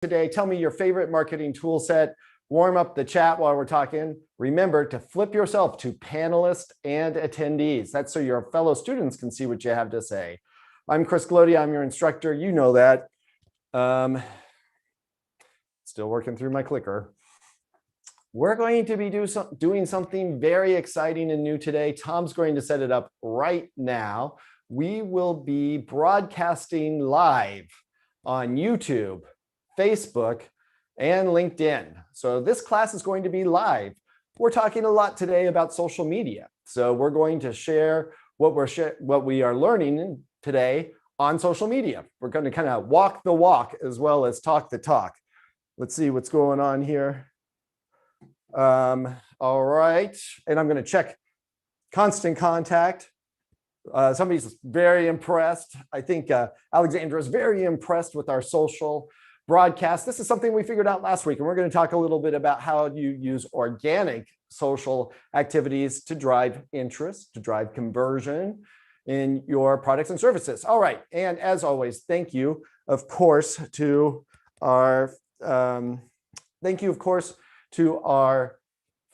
today. Tell me your favorite marketing tool set. Warm up the chat while we're talking. Remember to flip yourself to panelists and attendees. That's so your fellow students can see what you have to say. I'm Chris Gloede. I'm your instructor. You know that. Still working through my clicker. We're going to be doing something very exciting and new today. Tom's going to set it up right now. We will be broadcasting live on YouTube, Facebook, and LinkedIn. So this class is going to be live. We're talking a lot today about social media. So we're going to share what we are learning today on social media. We're going to kind of walk the walk as well as talk the talk. Let's see what's going on here. All right, and I'm going to check constant contact. Somebody's very impressed. I think Alexandra is very impressed with our social broadcast. This is something we figured out last week, and we're going to talk a little bit about how you use organic social activities to drive interest, to drive conversion in your products and services. All right, and as always, thank you, of course, to our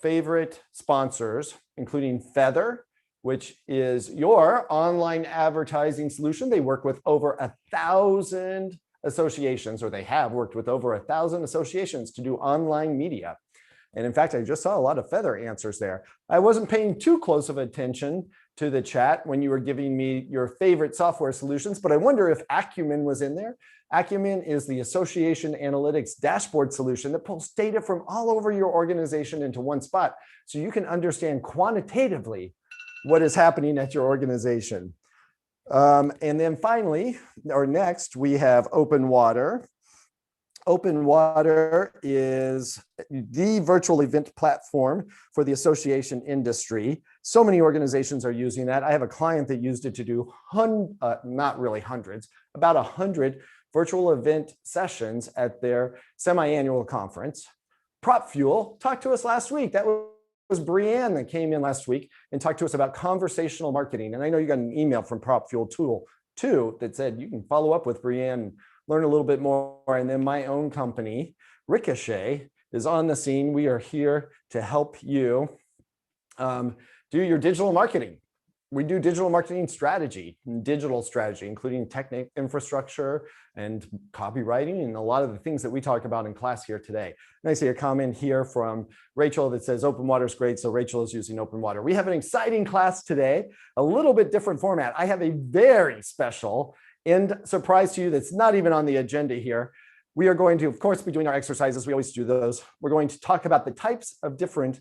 favorite sponsors, including Feather, which is your online advertising solution. They work with over 1,000 associations, or they have worked with over 1,000 associations to do online media. And in fact, I just saw a lot of Feather answers there. I wasn't paying too close of attention to the chat when you were giving me your favorite software solutions, but I wonder if Acumen was in there. Acumen is the association analytics dashboard solution that pulls data from all over your organization into one spot so you can understand quantitatively what is happening at your organization. And then finally, or next, we have Open Water. Open Water is the virtual event platform for the association industry. So many organizations are using that. I have a client that used it to do not really hundreds, about 100 virtual event sessions at their semi-annual conference. PropFuel talked to us last week. That was Brianne that came in last week and talked to us about conversational marketing. And I know you got an email from PropFuel too that said you can follow up with Brianne and learn a little bit more. And then my own company, Ricochet, is on the scene. We are here to help you do your digital marketing. We do digital marketing strategy, including technique, infrastructure, and copywriting, and a lot of the things that we talk about in class here today. And I see a comment here from Rachel that says Open Water is great, so Rachel is using Open Water. We have an exciting class today, a little bit different format. I have a very special and surprise to you that's not even on the agenda here. We are going to, of course, be doing our exercises. We always do those. We're going to talk about the types of different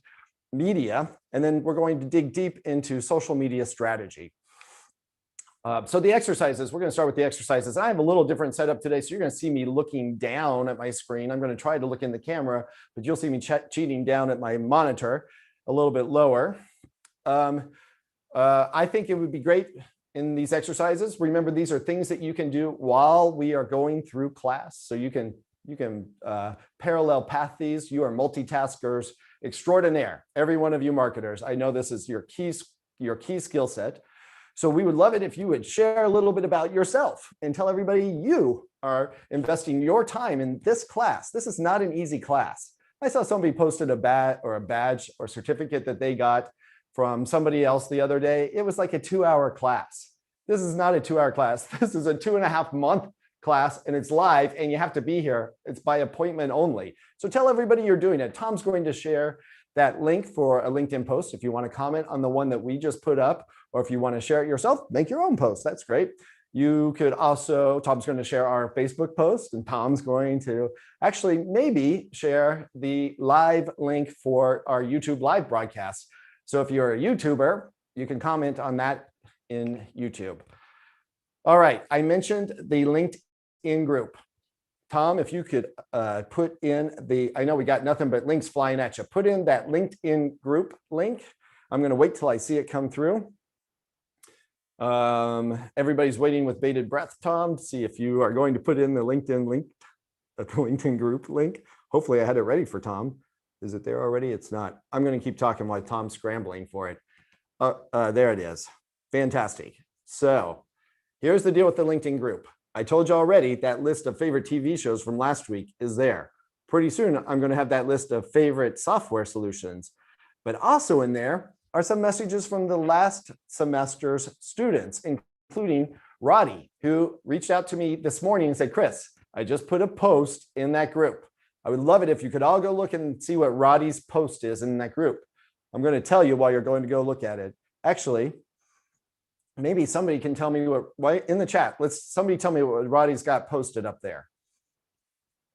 media, and then we're going to dig deep into social media strategy. So the exercises, we're going to start with the exercises. I have a little different setup today, so you're going to see me looking down at my screen. I'm going to try to look in the camera, but you'll see me cheating down at my monitor a little bit lower. I think it would be great in these exercises. Remember, these are things that you can do while we are going through class. So you can parallel path these. You are multitaskers extraordinaire. Every one of you marketers. I know this is your key skill set. So we would love it if you would share a little bit about yourself and tell everybody you are investing your time in this class. This is not an easy class. I saw somebody posted a badge or certificate that they got from somebody else the other day. It was like a 2-hour class. This is not a 2-hour class. This is a 2.5-month class, and it's live, and you have to be here. It's by appointment only. So tell everybody you're doing it. Tom's going to share that link for a LinkedIn post. If you want to comment on the one that we just put up, or if you want to share it yourself, make your own post. That's great. You could also, Tom's going to share our Facebook post, and Tom's going to actually maybe share the live link for our YouTube live broadcast. So if you're a YouTuber, you can comment on that in YouTube. All right, I mentioned the LinkedIn group. Tom, if you could put in I know we got nothing but links flying at you. Put in that LinkedIn group link. I'm going to wait till I see it come through. Everybody's waiting with bated breath, Tom, to see if you are going to put in the LinkedIn link, the LinkedIn group link. Hopefully I had it ready for Tom. Is it there already? It's not. I'm going to keep talking while Tom's scrambling for it. There it is. Fantastic. So here's the deal with the LinkedIn group. I told you already that list of favorite TV shows from last week is there. Pretty soon, I'm going to have that list of favorite software solutions. But also in there are some messages from the last semester's students, including Roddy, who reached out to me this morning and said, Chris, I just put a post in that group. I would love it if you could all go look and see what Roddy's post is in that group. I'm going to tell you while you're going to go look at it. Actually, maybe somebody can tell me what in the chat. Somebody tell me what Roddy's got posted up there.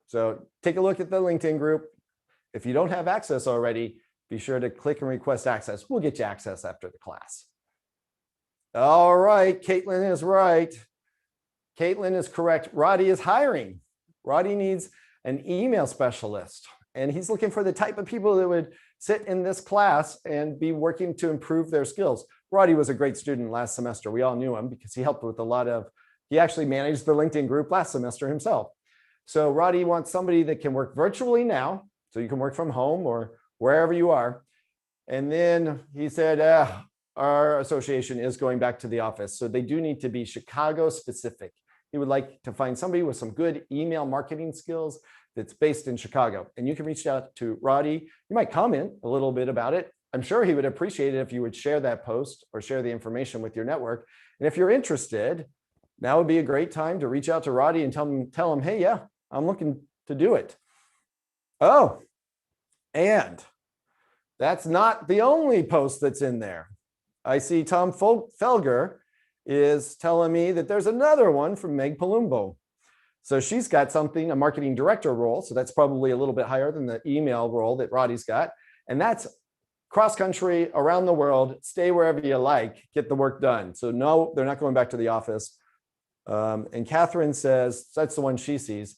So take a look at the LinkedIn group. If you don't have access already, be sure to click and request access. We'll get you access after the class. All right, Caitlin is right. Caitlin is correct. Roddy is hiring. Roddy needs an email specialist, and he's looking for the type of people that would sit in this class and be working to improve their skills. Roddy was a great student last semester. We all knew him because he helped with he actually managed the LinkedIn group last semester himself. So Roddy wants somebody that can work virtually now, so you can work from home or wherever you are. And then he said, our association is going back to the office, so they do need to be Chicago specific. He would like to find somebody with some good email marketing skills that's based in Chicago. And you can reach out to Roddy. You might comment a little bit about it. I'm sure he would appreciate it if you would share that post or share the information with your network. And if you're interested, now would be a great time to reach out to Roddy and tell him, hey, yeah, I'm looking to do it. Oh, and that's not the only post that's in there. I see Tom Felger is telling me that there's another one from Meg Palumbo. So she's got something, a marketing director role. So that's probably a little bit higher than the email role that Roddy's got. And that's cross country, around the world, stay wherever you like, get the work done. So no, they're not going back to the office. And Catherine says, that's the one she sees.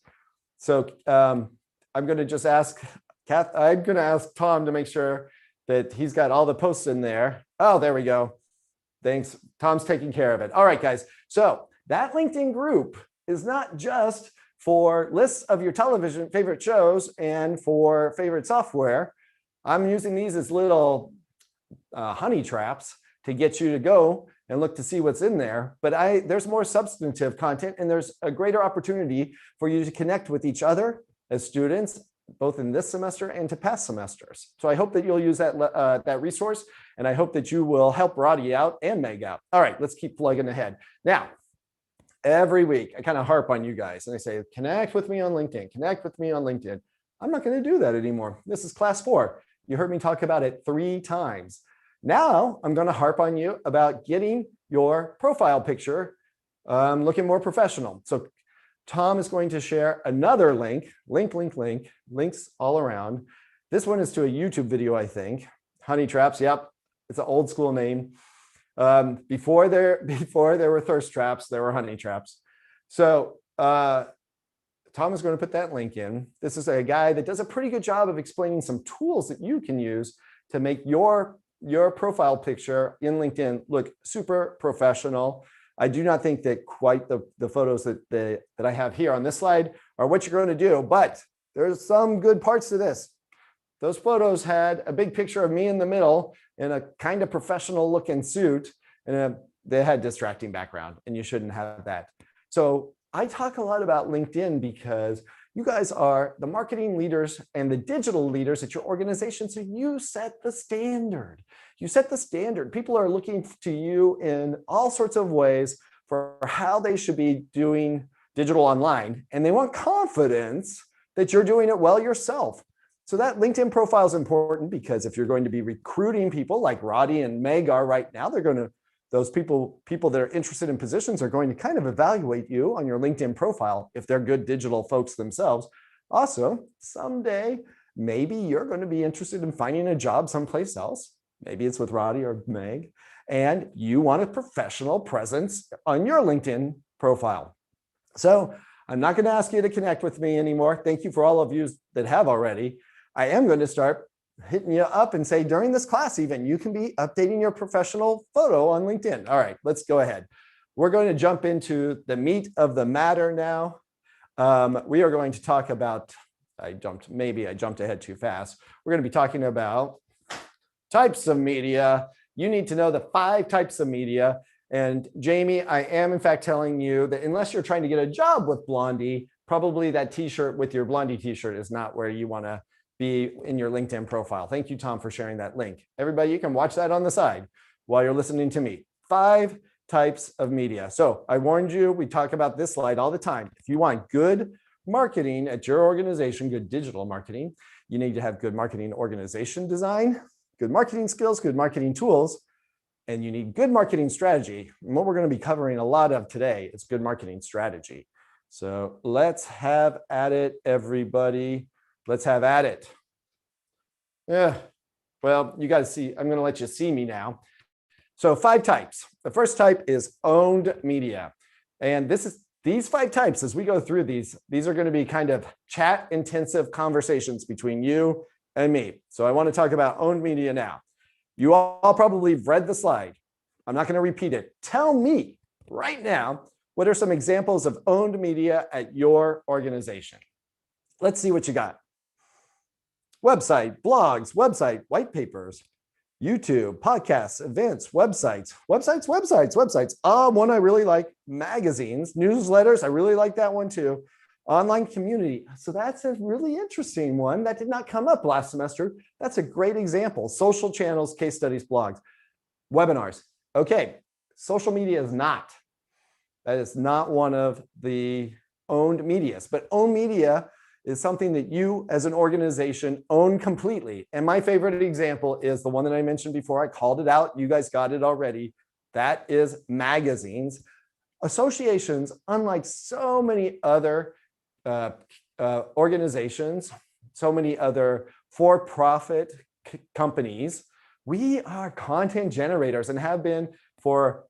So I'm going to just ask Tom to make sure that he's got all the posts in there. Oh, there we go. Thanks. Tom's taking care of it. All right, guys. So that LinkedIn group is not just for lists of your television favorite shows and for favorite software. I'm using these as little honey traps to get you to go and look to see what's in there. But there's more substantive content, and there's a greater opportunity for you to connect with each other as students, both in this semester and to past semesters. So I hope that you'll use that resource, and I hope that you will help Roddy out and Meg out. All right, let's keep plugging ahead. Now, every week, I kind of harp on you guys, and I say, connect with me on LinkedIn, connect with me on LinkedIn. I'm not going to do that anymore. This is class 4. You heard me talk about it 3 times. Now, I'm going to harp on you about getting your profile picture looking more professional. So Tom is going to share another links all around. This one is to a YouTube video, I think. Honey Traps, yep, it's an old school name. Before there were thirst traps, there were honey traps. So Tom is going to put that link in. This is a guy that does a pretty good job of explaining some tools that you can use to make your profile picture in LinkedIn look super professional. I do not think that quite the photos that I have here on this slide are what you're going to do, but there's some good parts to this. Those photos had a big picture of me in the middle in a kind of professional looking suit, and they had distracting background, and you shouldn't have that. So I talk a lot about LinkedIn because you guys are the marketing leaders and the digital leaders at your organization. So you set the standard. You set the standard. People are looking to you in all sorts of ways for how they should be doing digital online. And they want confidence that you're doing it well yourself. So that LinkedIn profile is important because if you're going to be recruiting people like Roddy and Meg are right now, those people that are interested in positions are going to kind of evaluate you on your LinkedIn profile if they're good digital folks themselves. Also, someday, maybe you're going to be interested in finding a job someplace else. Maybe it's with Roddy or Meg, and you want a professional presence on your LinkedIn profile. So I'm not going to ask you to connect with me anymore. Thank you for all of you that have already. I am going to start hitting you up and say during this class even, you can be updating your professional photo on LinkedIn. All right, let's go ahead. We're going to jump into the meat of the matter now. We are going to talk about, maybe I jumped ahead too fast. We're going to be talking about types of media. You need to know the 5 types of media. And Jamie, I am in fact telling you that unless you're trying to get a job with Blondie, probably that t-shirt with your Blondie t-shirt is not where you want to be in your LinkedIn profile. Thank you, Tom, for sharing that link. Everybody, you can watch that on the side while you're listening to me. 5 types of media. So I warned you, we talk about this slide all the time. If you want good marketing at your organization, good digital marketing, you need to have good marketing organization design, good marketing skills, good marketing tools, and you need good marketing strategy. And what we're going to be covering a lot of today is good marketing strategy. So let's have at it, everybody. Let's have at it. Yeah, well, you got to see, I'm going to let you see me now. So 5 types. The first type is owned media. And these 5 types, as we go through these are going to be kind of chat intensive conversations between you and me. So I want to talk about owned media now. You all probably read the slide. I'm not going to repeat it. Tell me right now, what are some examples of owned media at your organization? Let's see what you got. Website, blogs, white papers, YouTube, podcasts, events, websites. One I really like, magazines, newsletters. I really like that one too. Online community. So that's a really interesting one. That did not come up last semester. That's a great example. Social channels, case studies, blogs, webinars. Okay, social media is not. That is not one of the owned medias, but owned media is something that you as an organization own completely. And my favorite example is the one that I mentioned before. I called it out. You guys got it already. That is magazines. Associations, unlike so many other organizations, so many other for-profit companies, we are content generators and have been for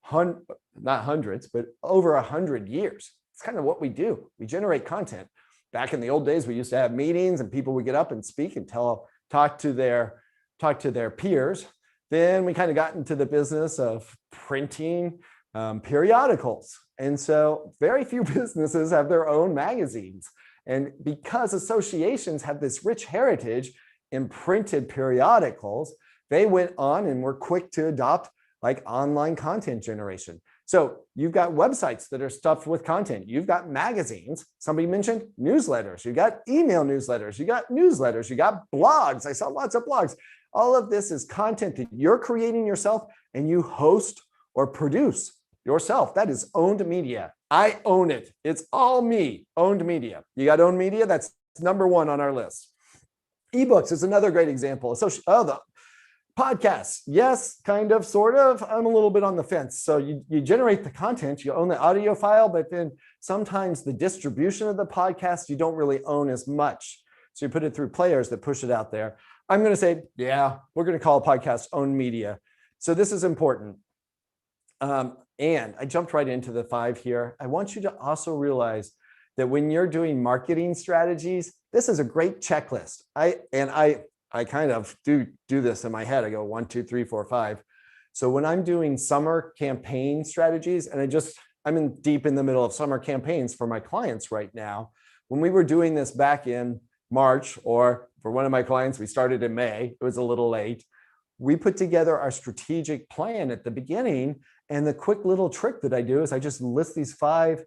not hundreds, but over 100 years. It's kind of what we do. We generate content. Back in the old days, we used to have meetings and people would get up and speak and talk to their peers. Then we kind of got into the business of printing periodicals. And so very few businesses have their own magazines. And because associations have this rich heritage in printed periodicals, they went on and were quick to adopt like online content generation. So you've got websites that are stuffed with content. You've got magazines. Somebody mentioned newsletters. You got email newsletters. You got newsletters. You got blogs. I saw lots of blogs. All of this is content that you're creating yourself and you host or produce yourself. That is owned media. I own it. It's all me. Owned media. You got owned media? That's number 1 on our list. Ebooks is another great example. The podcasts, yes, kind of, sort of. I'm a little bit on the fence. So you generate the content, you own the audio file, but then sometimes the distribution of the podcast, you don't really own as much. So you put it through players that push it out there. I'm going to say, yeah, we're going to call a podcast owned media. So this is important. And I jumped right into the 5 here. I want you to also realize that when you're doing marketing strategies, this is a great checklist. I kind of do this in my head. I go 1, 2, 3, 4, 5. So when I'm doing summer campaign strategies, and I'm deep in the middle of summer campaigns for my clients right now. When we were doing this back in March, or for one of my clients, we started in May. It was a little late. We put together our strategic plan at the beginning. And the quick little trick that I do is I just list these five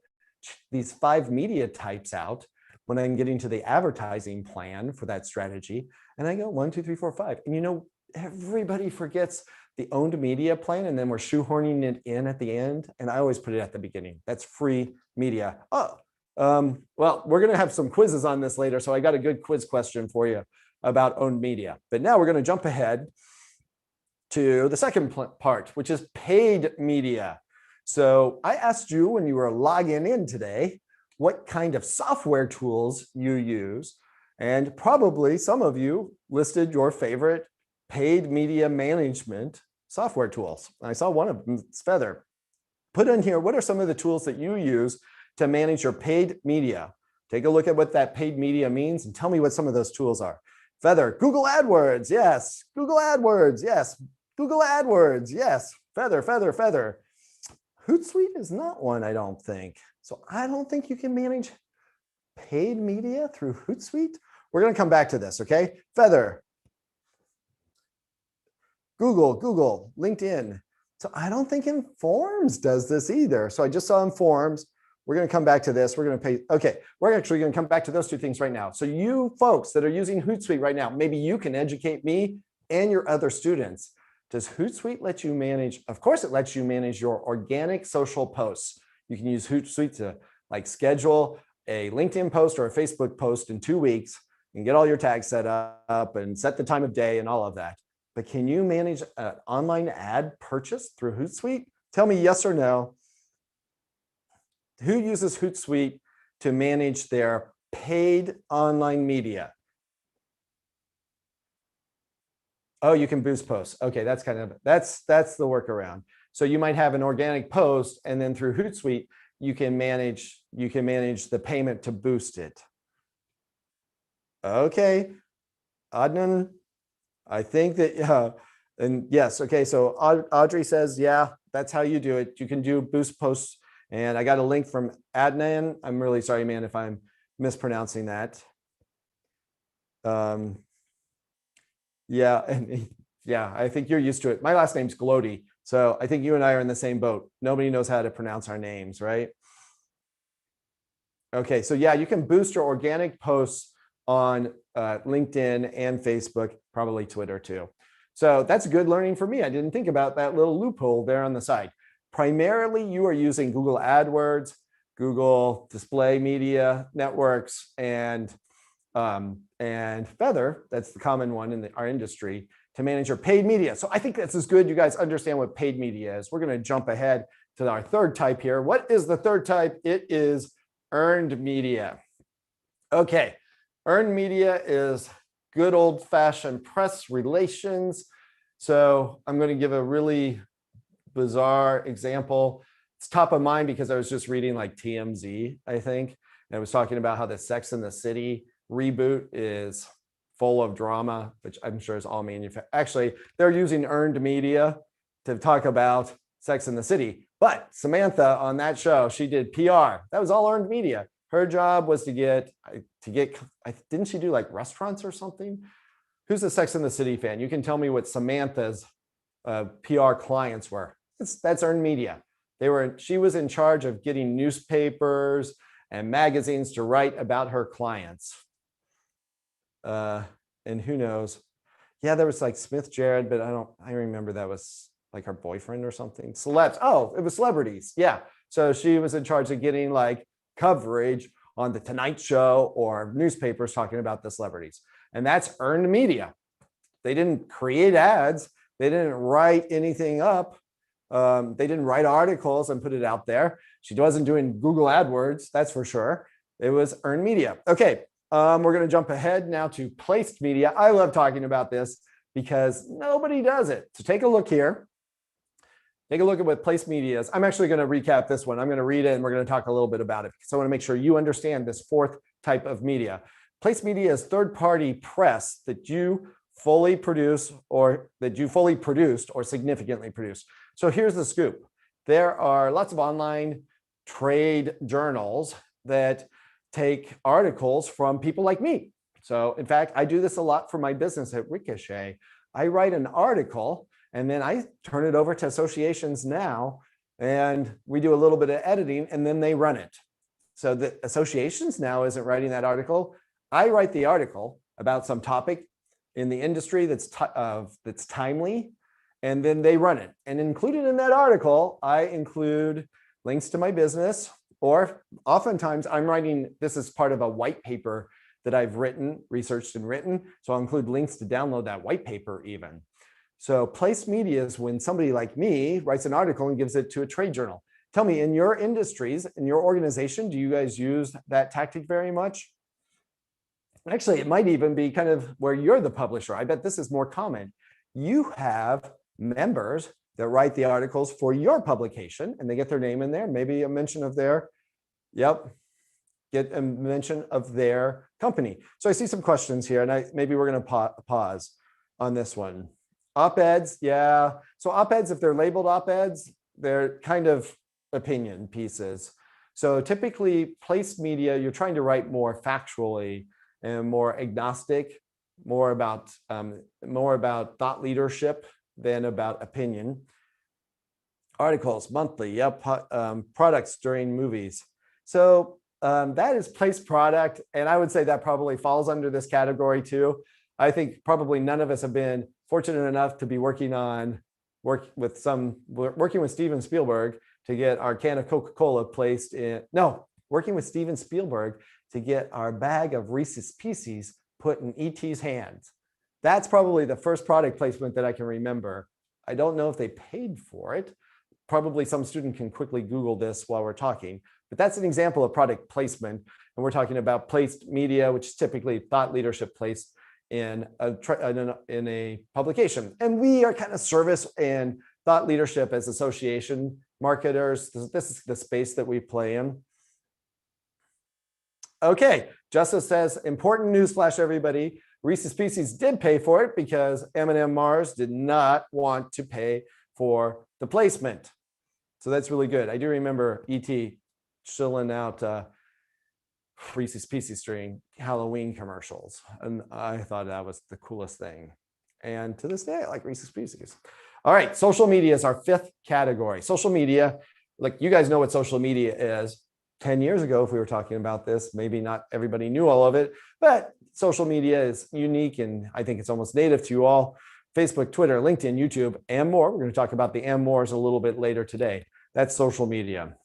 media types out when I'm getting to the advertising plan for that strategy. And I go 1, 2, 3, 4, 5. And everybody forgets the owned media plan, and then we're shoehorning it in at the end. And I always put it at the beginning. That's free media. Well, we're going to have some quizzes on this later. So I got a good quiz question for you about owned media. But now we're going to jump ahead to the second part, which is paid media. So I asked you when you were logging in today, what kind of software tools you use. And probably some of you listed your favorite paid media management software tools. I saw one of them, it's Feather. Put in here, what are some of the tools that you use to manage your paid media? Take a look at what that paid media means and tell me what some of those tools are. Feather, Google AdWords, yes. Google AdWords, yes. Google AdWords, yes. Feather. Hootsuite is not one, I don't think. So I don't think you can manage paid media through Hootsuite. We're going to come back to this, okay? Feather, Google, LinkedIn. So I don't think Informs does this either. So I just saw Informs. We're going to come back to this. We're going to pay. Okay, we're actually going to come back to those two things right now. So you folks that are using Hootsuite right now, maybe you can educate me and your other students. Does Hootsuite let you manage? Of course, it lets you manage your organic social posts. You can use Hootsuite to like schedule a LinkedIn post or a Facebook post in 2 weeks and get all your tags set up and set the time of day and all of that. But can you manage an online ad purchase through Hootsuite? Tell me yes or no. Who uses Hootsuite to manage their paid online media? Oh, you can boost posts. Okay, that's the workaround. So you might have an organic post, and then through Hootsuite, you can manage the payment to boost it. Okay, Adnan, I think that and yes, okay. So Audrey says, yeah, that's how you do it. You can do boost posts. And I got a link from Adnan. I'm really sorry, man, if I'm mispronouncing that. Yeah, and yeah, I think you're used to it. My last name's Gloede, so I think you and I are in the same boat. Nobody knows how to pronounce our names, right? Okay, so yeah, you can boost your organic posts on LinkedIn and Facebook, probably Twitter too. So that's good learning for me. I didn't think about that little loophole there on the side. Primarily, you are using Google AdWords, Google Display Media Networks, and Feather. That's the common one in our industry to manage your paid media. So I think this is good. You guys understand what paid media is. We're going to jump ahead to our third type here. What is the third type? It is earned media. Okay, earned media is good old-fashioned press relations. So I'm going to give a really bizarre example. It's top of mind because I was just reading like TMZ, I think, and I was talking about how the Sex and the City reboot is full of drama, which I'm sure is all manufactured. Actually, they're using earned media to talk about Sex and the City. But Samantha on that show, she did PR. That was all earned media. Her job was to get, didn't she do like restaurants or something? Who's a Sex and the City fan? You can tell me what Samantha's PR clients were. That's earned media. She was in charge of getting newspapers and magazines to write about her clients. And who knows? Yeah, there was like Smith Jared, but I remember that was like her boyfriend or something. Celebs. Oh, it was celebrities. Yeah. So she was in charge of getting like coverage on the Tonight Show or newspapers talking about the celebrities. And that's earned media. They didn't create ads. They didn't write anything up. They didn't write articles and put it out there. She wasn't doing Google AdWords, that's for sure. It was earned media. Okay, we're going to jump ahead now to placed media. I love talking about this because nobody does it. So take a look here. Take a look at what placed media is. I'm actually going to recap this one. I'm going to read it and we're going to talk a little bit about it. So I want to make sure you understand this fourth type of media. Placed media is third-party press that you fully produce or produced or significantly produced. So here's the scoop. There are lots of online trade journals that take articles from people like me. So in fact, I do this a lot for my business at Ricochet. I write an article and then I turn it over to Associations Now and we do a little bit of editing and then they run it. So the Associations Now isn't writing that article. I write the article about some topic in the industry that's timely, and then they run it. And included in that article, I include links to my business, or oftentimes I'm writing, this is part of a white paper that I've written, researched and written. So I'll include links to download that white paper even. So placed media is when somebody like me writes an article and gives it to a trade journal. Tell me, in your industries, in your organization, do you guys use that tactic very much? Actually, it might even be kind of where you're the publisher. I bet this is more common. You have members that write the articles for your publication and they get their name in there, maybe a mention of their, get a mention of their company. So I see some questions here and maybe we're going to pause on this one. Op-eds, yeah. So op-eds, if they're labeled op-eds, they're kind of opinion pieces. So typically placed media, you're trying to write more factually and more agnostic, more about thought leadership than about opinion. Articles, monthly, yep. Products during movies. So that is placed product. And I would say that probably falls under this category too. I think probably none of us have been fortunate enough to be working with Steven Spielberg to get our can of Coca-Cola placed in, no, working with Steven Spielberg to get our bag of Reese's Pieces put in E.T.'s hands. That's probably the first product placement that I can remember. I don't know if they paid for it. Probably some student can quickly Google this while we're talking, but that's an example of product placement. And we're talking about placed media, which is typically thought leadership placed in a publication. And we are kind of service and thought leadership as association marketers. This is the space that we play in. Okay, Justice says, important news flash, everybody. Reese's Pieces did pay for it because M&M Mars did not want to pay for the placement. So that's really good. I do remember E.T. chilling out Reese's Pieces during Halloween commercials. And I thought that was the coolest thing. And to this day, I like Reese's Pieces. All right, social media is our fifth category. Social media, like you guys know what social media is. 10 years ago, if we were talking about this, maybe not everybody knew all of it, but social media is unique and I think it's almost native to you all. Facebook, Twitter, LinkedIn, YouTube, and more. We're going to talk about the and mores a little bit later today. That's social media.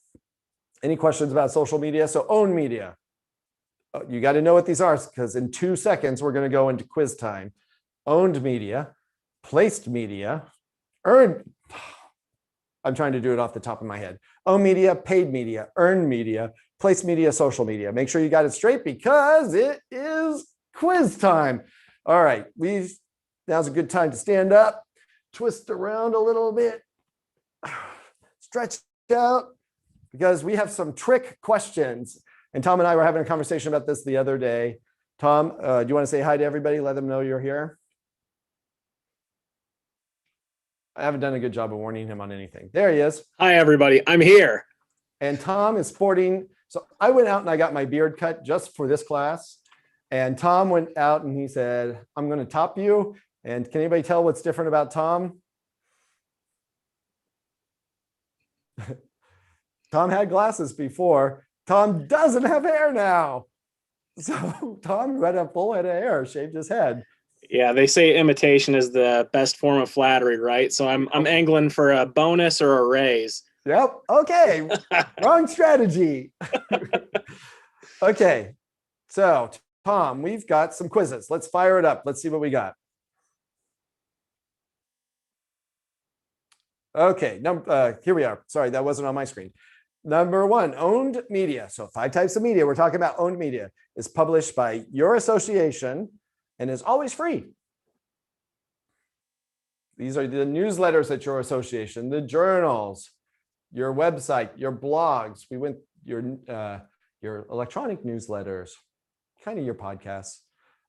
Any questions about social media? So owned media. You got to know what these are because in 2 seconds, we're going to go into quiz time. Owned media, placed media, earned. I'm trying to do it off the top of my head. Owned media, paid media, earned media, placed media, social media. Make sure you got it straight because it is quiz time. All right, now's a good time to stand up, twist around a little bit, stretch out, because we have some trick questions. And Tom and I were having a conversation about this the other day. Tom, do you want to say hi to everybody? Let them know you're here. I haven't done a good job of warning him on anything. There he is. Hi, everybody. I'm here. And Tom is sporting. So I went out and I got my beard cut just for this class. And Tom went out and he said, I'm going to top you. And can anybody tell what's different about Tom? Tom had glasses before. Tom doesn't have hair now. So Tom had a full head of hair, shaved his head. Yeah, they say imitation is the best form of flattery, right? So I'm angling for a bonus or a raise. Yep. Okay. Wrong strategy. Okay. So Tom, we've got some quizzes. Let's fire it up. Let's see what we got. Okay. Here we are. Sorry, that wasn't on my screen. Number one, owned media. So 5 types of media. We're talking about owned media. Is published by your association and is always free. These are the newsletters at your association, the journals, your website, your blogs. Your electronic newsletters, kind of your podcasts.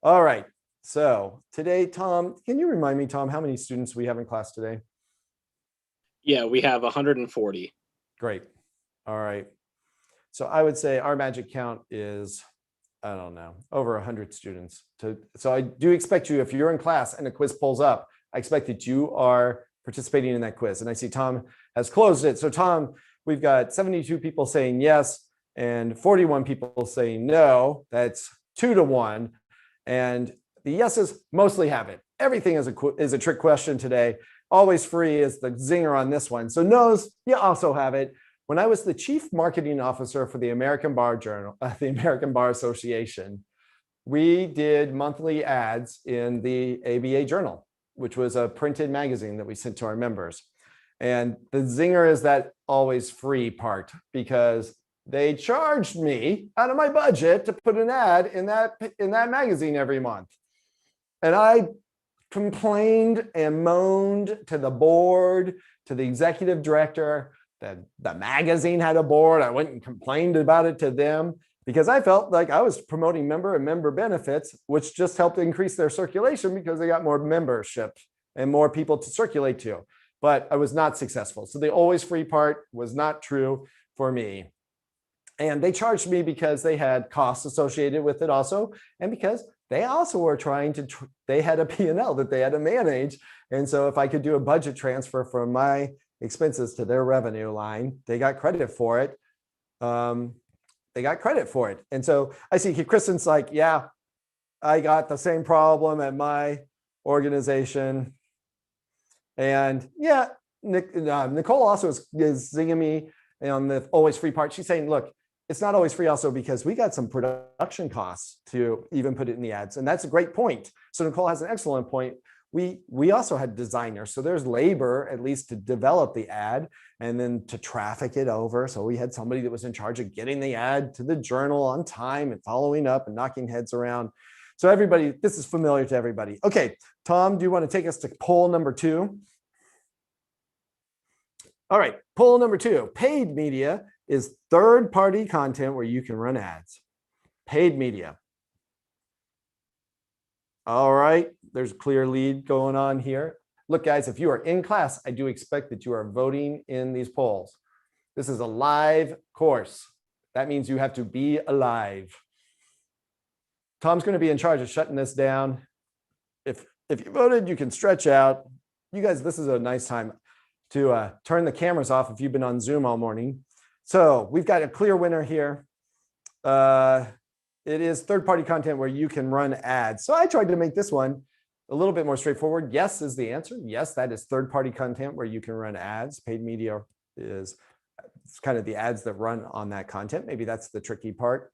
All right. So today, Tom, can you remind me, Tom, how many students we have in class today? Yeah, we have 140. Great. All right. So I would say our magic count is, I don't know, over 100 students. So I do expect you, if you're in class and a quiz pulls up, I expect that you are participating in that quiz. And I see Tom has closed it. So Tom, we've got 72 people saying yes and 41 people saying no. That's 2 to 1. And the yeses mostly have it. Everything is a trick question today. Always free is the zinger on this one. So no's, you also have it. When I was the chief marketing officer for the American Bar the American Bar Association, we did monthly ads in the ABA Journal, which was a printed magazine that we sent to our members. And the zinger is that always free part because they charged me out of my budget to put an ad in that magazine every month. And I complained and moaned to the board, to the executive director. The magazine had a board. I went and complained about it to them because I felt like I was promoting member benefits, which just helped increase their circulation because they got more membership and more people to circulate to. But I was not successful. So the always free part was not true for me. And they charged me because they had costs associated with it also, and because they also were trying they had a P&L that they had to manage. And so if I could do a budget transfer from my expenses to their revenue line. They got credit for it. And so I see Kristen's like, yeah, I got the same problem at my organization. And yeah, Nicole also is zinging me on the always free part. She's saying, look, it's not always free also because we got some production costs to even put it in the ads. And that's a great point. So Nicole has an excellent point. We also had designers. So there's labor, at least to develop the ad and then to traffic it over. So we had somebody that was in charge of getting the ad to the journal on time and following up and knocking heads around. So everybody, this is familiar to everybody. Okay, Tom, do you want to take us to poll number 2? All right, poll number 2. Paid media is third-party content where you can run ads. Paid media. All right, there's a clear lead going on here. Look, guys, if you are in class, I do expect that you are voting in these polls. This is a live course. That means you have to be alive. Tom's going to be in charge of shutting this down. If you voted, you can stretch out. You guys, this is a nice time to turn the cameras off if you've been on Zoom all morning. So we've got a clear winner here. It is third-party content where you can run ads. So I tried to make this one a little bit more straightforward. Yes is the answer. Yes, that is third-party content where you can run ads. Paid media is it's kind of the ads that run on that content. Maybe that's the tricky part.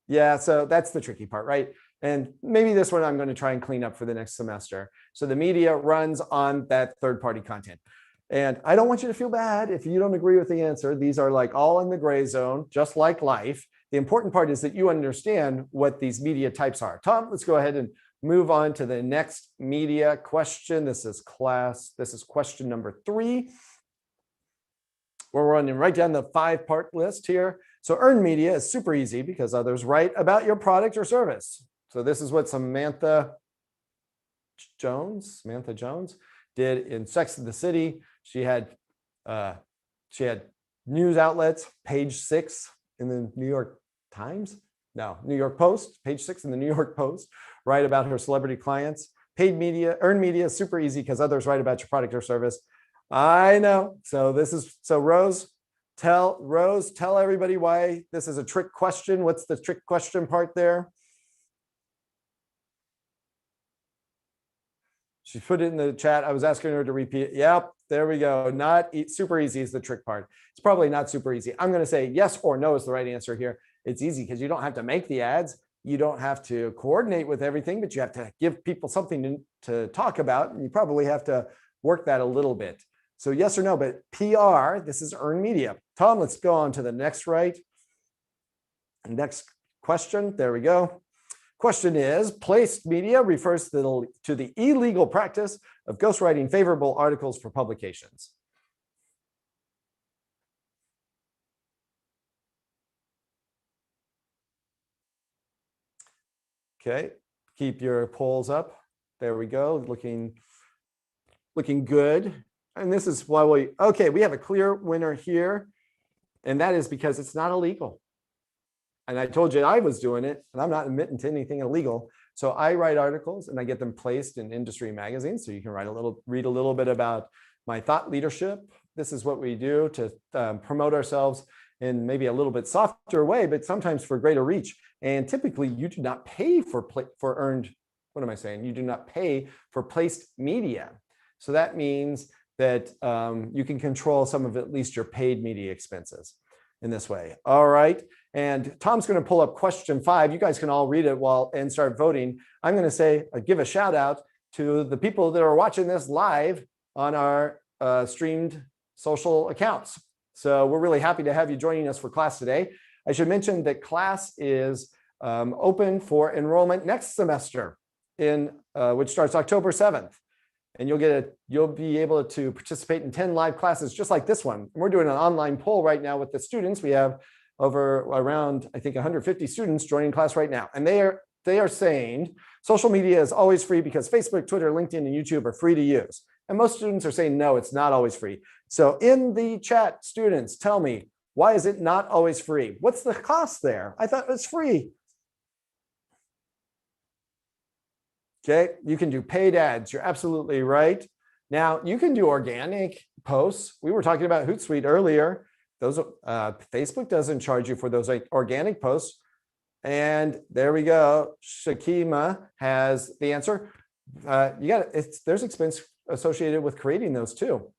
Yeah, so that's the tricky part, right? And maybe this one I'm going to try and clean up for the next semester. So the media runs on that third-party content. And I don't want you to feel bad if you don't agree with the answer. These are like all in the gray zone, just like life. The important part is that you understand what these media types are. Tom, let's go ahead and move on to the next media question. This is question number 3. We're running right down the 5-part list here. So earned media is super easy because others write about your product or service. So this is what Samantha Jones did in Sex and the City. She had news outlets, page 6 in the New York Times. No, New York Post, page 6 in the New York Post, write about her celebrity clients. Paid media, earned media is super easy because others write about your product or service. I know. So Rose, tell everybody why this is a trick question. What's the trick question part there? She put it in the chat. I was asking her to repeat it. Yep, there we go. Not super easy is the trick part. It's probably not super easy. I'm going to say yes or no is the right answer here. It's easy because you don't have to make the ads. You don't have to coordinate with everything, but you have to give people something to talk about. And you probably have to work that a little bit. So yes or no, but PR, this is earned media. Tom, let's go on to the next Next question. There we go. Question is, placed media refers to the illegal practice of ghostwriting favorable articles for publications. Okay, keep your polls up. There we go, looking good. And this is why we have a clear winner here. And that is because it's not illegal. And I told you I was doing it, and I'm not admitting to anything illegal. So I write articles and I get them placed in industry magazines. So you can read a little bit about my thought leadership. This is what we do to promote ourselves in maybe a little bit softer way, but sometimes for greater reach. And typically you do not pay for earned, what am I saying? You do not pay for placed media. So that means that you can control some of at least your paid media expenses in this way. All right. And Tom's going to pull up question 5. You guys can all read it and start voting. I'm going to give a shout out to the people that are watching this live on our streamed social accounts. So we're really happy to have you joining us for class today. I should mention that class is open for enrollment next semester which starts October 7th. And you'll be able to participate in 10 live classes just like this one. We're doing an online poll right now with the students. We have around, I think, 150 students joining class right now. And they are saying social media is always free because Facebook, Twitter, LinkedIn, and YouTube are free to use. And most students are saying, no, it's not always free. So in the chat, students, tell me, why is it not always free? What's the cost there? I thought it was free. Okay, you can do paid ads. You're absolutely right. Now you can do organic posts. We were talking about Hootsuite earlier. Those Facebook doesn't charge you for those organic posts. And there we go. Shakima has the answer. There's expense associated with creating those too.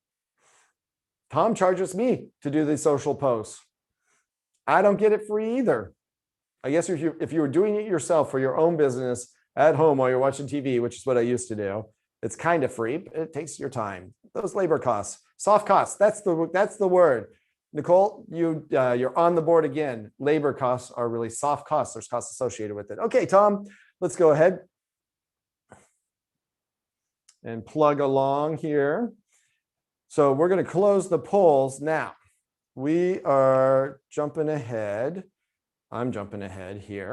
Tom charges me to do these social posts. I don't get it free either. I guess if you were doing it yourself for your own business at home while you're watching TV, which is what I used to do, it's kind of free, but it takes your time. Those labor costs, soft costs. That's the word. Nicole, you're on the board again. Labor costs are really soft costs. There's costs associated with it. Okay, Tom, let's go ahead and plug along here. So we're going to close the polls now. We are jumping ahead. I'm jumping ahead here.